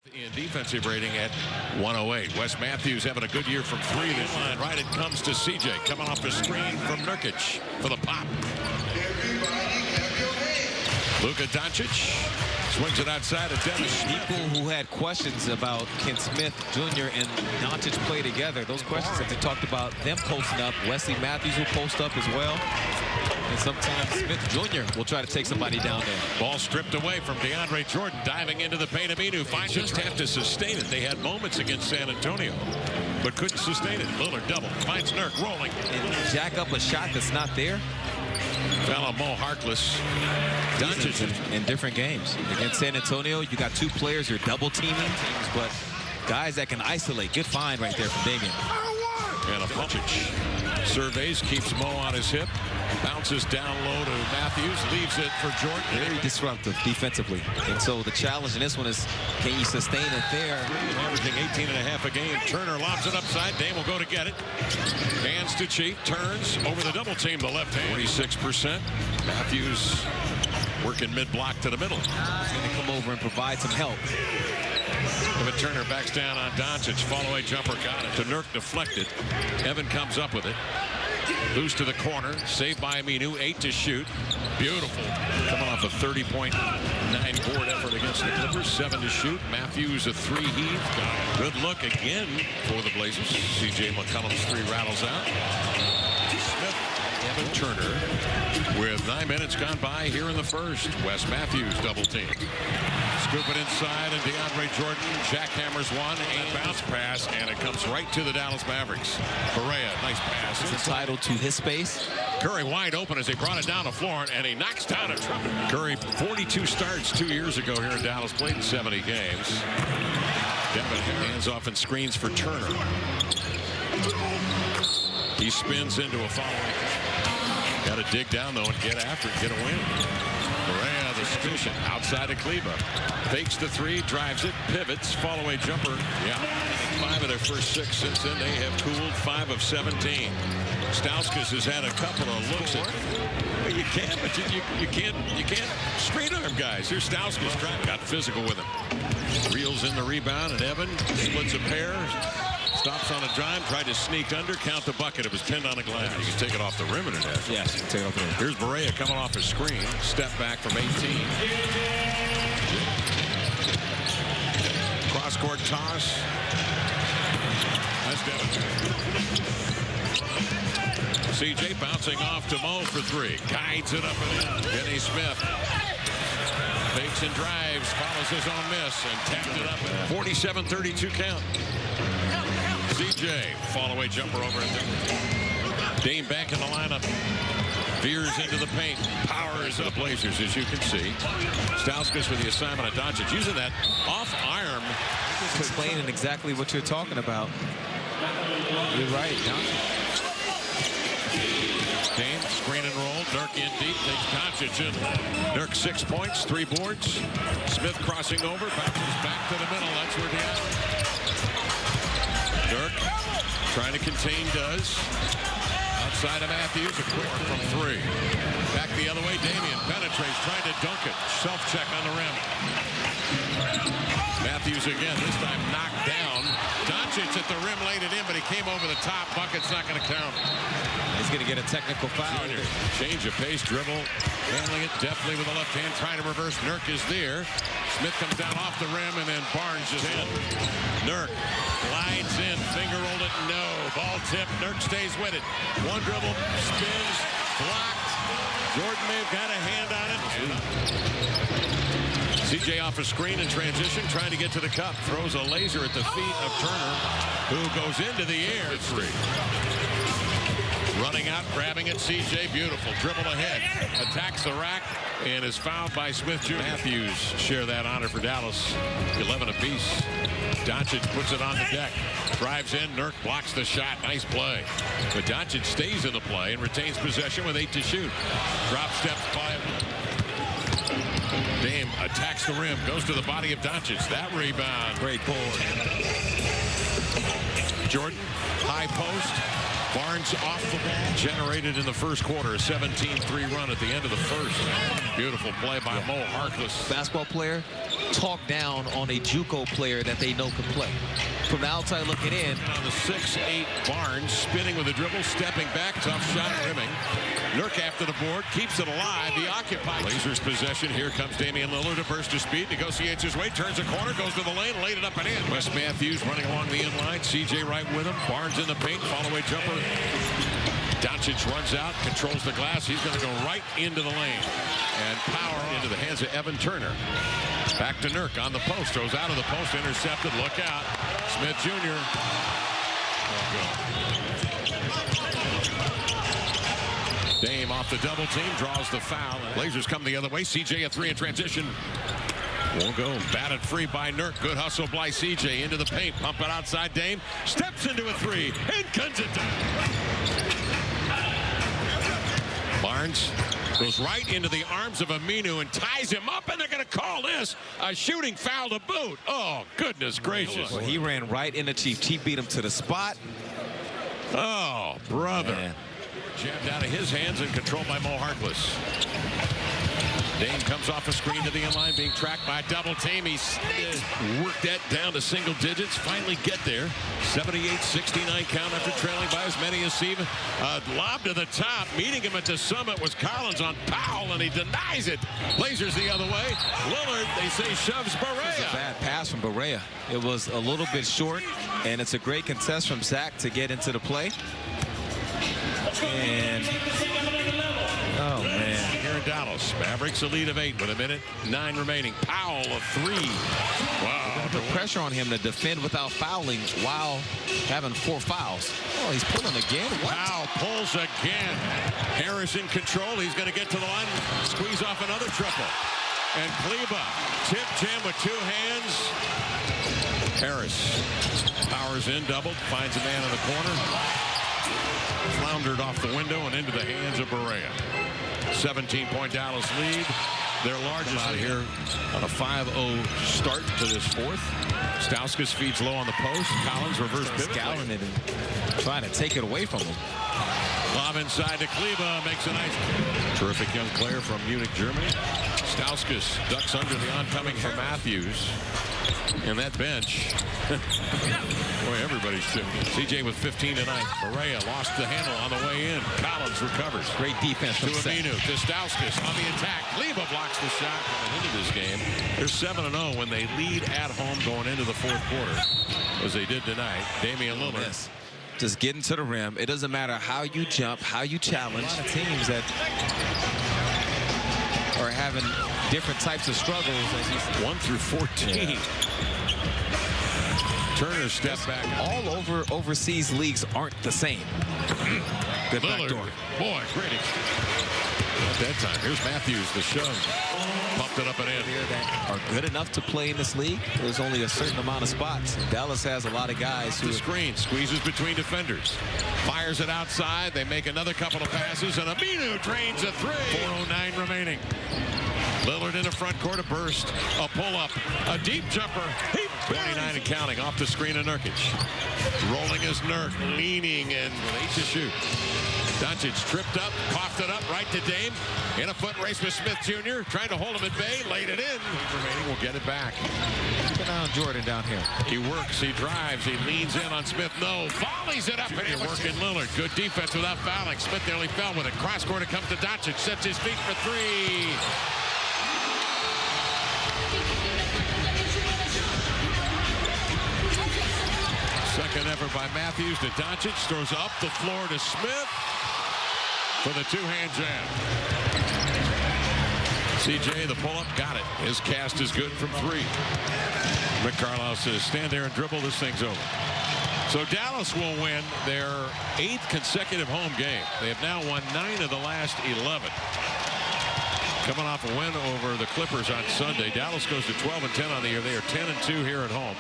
In defensive rating at 108. Wes Matthews having a good year from three this line. Right, it comes to CJ coming off the screen from Nurkic for the pop. Luka Doncic swings it outside of Dennis. People who had questions about can Smith Jr. and Doncic play together, those questions that they talked about them posting up. Wesley Matthews will post up as well. And sometimes Smith Jr. will try to take somebody down there. Ball stripped away from DeAndre Jordan, diving into the paint. Aminu finds just have to sustain it. They had moments against San Antonio, but couldn't sustain it. Lillard double, finds Nurk rolling. And jack up a shot that's not there. Foul Mo Harkless. Doncic in different games. Against San Antonio, you got two players you're double teaming, but guys that can isolate. Good find right there from Damian. And a Doncic surveys, keeps Mo on his hip, bounces down low to Matthews, leaves it for Jordan. Very disruptive defensively. And so the challenge in this one is, can you sustain it there? Averaging 18.5 a game. Turner lobs it upside. Dame will go to get it. Hands to Chief, turns over the double team, the left hand. 46%. Matthews working mid-block to the middle. He's going to come over and provide some help. But Turner backs down on Doncic. Follow-away jumper got it. To Nurk deflected. Evan comes up with it. Loose to the corner. Saved by Aminu. 8 to shoot. Beautiful. Coming off a 30.9 board effort against the Clippers. 7 to shoot. Matthews a 3 heave. Good look again for the Blazers. C.J. McCollum's 3 rattles out. Smith, Evan Turner with 9 minutes gone by here in the first. Wes Matthews double team. Scoop it inside, and DeAndre Jordan jackhammers one, and bounce pass, and it comes right to the Dallas Mavericks. Correa, nice pass. It's entitled to his space. Curry wide open as they brought it down the floor, and he knocks down a triple. Curry, 42 starts 2 years ago here in Dallas, played in 70 games. Devin hands off and screens for Turner. He spins into a following. Got to dig down, though, and get after it, get a win. Correa, the solution, outside of Kleba. Fakes the 3, drives it, pivots, follow-away jumper. Yeah, 5 of their first 6 since then. They have cooled 5 of 17. Stauskas has had a couple of looks at it. You can, but you can't straight arm guys. Here's Stauskas got physical with him. Reels in the rebound, and Evan splits a pair. Stops on a drive, tried to sneak under, count the bucket. It was pinned on the glass. You can take it off the rim and it has. Yes, you can take it off the rim. Here's Barea coming off a screen. Step back from 18. Cross-court toss. That's Devin. CJ bouncing off to Mo for 3. Guides it up and in. Denny Smith. Fakes and drives, follows his own miss, and tapped it up. 47-32 count. CJ, follow-away jumper over it. Dame back in the lineup. Veers into the paint. Powers the Blazers, as you can see. Stauskas with the assignment of Doncic. Using that off-arm. Explaining exactly what you're talking about. You're right, Dame, screen and roll. Nurk in deep. Takes Doncic in. Nurk 6 points, 3 boards. Smith crossing over. Bounces back to the middle. That's where DeAndre. Nurk trying to contain does. Outside of Matthews, a quick from 3. Back the other way, Damian penetrates, trying to dunk it. Self-check on the rim. Matthews again, this time knocked down. Doncic at the rim laid it in, but he came over the top. Bucket's not going to count. He's going to get a technical foul. Junior. Change of pace, dribble, handling it deftly with the left hand, trying to reverse. Nurk is there. Smith comes down off the rim, and then Barnes is in. Nurk glides in, finger rolled it, no. Ball tipped, Nurk stays with it. One dribble, spins, blocked. Jordan may have got a hand on it. CJ off a screen in transition, trying to get to the cup. Throws a laser at the feet of Turner, who goes into the air. 3. Running out, grabbing it, CJ, beautiful. Dribble ahead, attacks the rack, and is fouled by Smith Jr. Matthews share that honor for Dallas. 11 apiece. Doncic puts it on the deck. Drives in, Nurk blocks the shot. Nice play. But Doncic stays in the play and retains possession with 8 to shoot. Drop steps by Dame, attacks the rim, goes to the body of Doncic. That rebound. Great board. Jordan, high post. Barnes off the ball. Generated in the first quarter. A 17-3 run at the end of the first. Beautiful play by Mo Harkless. Basketball player talk down on a JUCO player that they know can play. From the outside looking in. On the 6'8" Barnes, spinning with a dribble, stepping back, tough shot, rimming. Nurk after the board, keeps it alive. He occupies. Blazers possession. Here comes Damian Lillard to burst to speed, negotiates his way, turns a corner, goes to the lane, laid it up and in. Wes Matthews running along the end line. CJ right with him. Barnes in the paint, follow-away jumper. Doncic runs out, controls the glass. He's going to go right into the lane. And power into the hands of Evan Turner. Back to Nurk on the post. Throws out of the post, intercepted. Look out. Smith Jr. Dame off the double team, draws the foul. Blazers come the other way. CJ a 3 in transition. Won't go. Batted free by Nurk. Good hustle by CJ into the paint. Pump it outside. Dame steps into a 3 and guns it down. Barnes goes right into the arms of Aminu and ties him up, and they're going to call this a shooting foul to boot. Oh, goodness gracious. Well, he ran right into Chief. Chief beat him to the spot. Oh, brother. Man. Jabbed out of his hands and controlled by Mo Harkless. Dame comes off a screen to the inline, being tracked by a double team. He worked that down to single digits, finally get there. 78-69 count after trailing by as many as 7. Lob to the top. Meeting him at the summit was Collins on Powell, and he denies it. Blazers the other way. Lillard, they say, shoves Barea. It's a bad pass from Barea. It was a little bit short, and it's a great contest from Zach to get into the play. And oh man, here in Dallas, Mavericks a lead of 8 with 1:09 remaining. Powell a 3. Wow, put pressure on him to defend without fouling while having 4 fouls. Oh, he's pulling again. What? Powell pulls again. Harris in control. He's going to get to the line, squeeze off another triple. And Kleba tip jam with 2 hands. Harris powers in, doubled, finds a man in the corner. Floundered off the window and into the hands of Barea. 17-point Dallas lead. Their largest out here on a 5-0 start to this 4th. Stauskas feeds low on the post. Collins reverse pivot. Scouting it and trying to take it away from him. Lob inside to Kleba, makes a nice. Terrific young player from Munich, Germany. Stauskas ducks under the oncoming for Matthews. And that bench, boy, everybody's shifting. CJ with 15 tonight. Barea lost the handle on the way in. Collins recovers. Great defense from Aminu to Stauskas on the attack. Kleba blocks the shot going into this game. They're 7-0 when they lead at home going into the 4th quarter, as they did tonight. Damian Lillard. Yes. Just getting to the rim. It doesn't matter how you jump, how you challenge. A lot of teams that are having different types of struggles. 1 through 14. Yeah. Turner step back. All over overseas leagues aren't the same. Good backdoor. Boy, great. At that time, here's Matthews, the shove. Pumped it up and in. That are good enough to play in this league. There's only a certain amount of spots. Dallas has a lot of guys who... The screen squeezes between defenders. Fires it outside. They make another couple of passes, and Aminu drains a 3. 4:09 remaining. Lillard in the front court, a burst, a pull-up, a deep jumper. 29 and counting off the screen of Nurkic. Rolling is Nurk, leaning and with 8 to shoot. Doncic tripped up, coughed it up right to Dame. In a foot race with Smith Jr. Trying to hold him at bay, laid it in. Remaining will get it back. Keep an eye on Jordan down here. He works, he drives, he leans in on Smith. No, volleys it up, and you're working Lillard. Good defense without fouling. Smith nearly fell with it. Cross court, it comes to Doncic. Sets his feet for 3. Second effort by Matthews to Doncic. Throws up the floor to Smith for the 2-hand jam. CJ, the pull-up, got it. His cast is good from 3. Rick Carlisle says, stand there and dribble. This thing's over. So Dallas will win their 8th consecutive home game. They have now won 9 of the last 11. Coming off a win over the Clippers on Sunday. Dallas goes to 12-10 on the year. They are 10-2 here at home.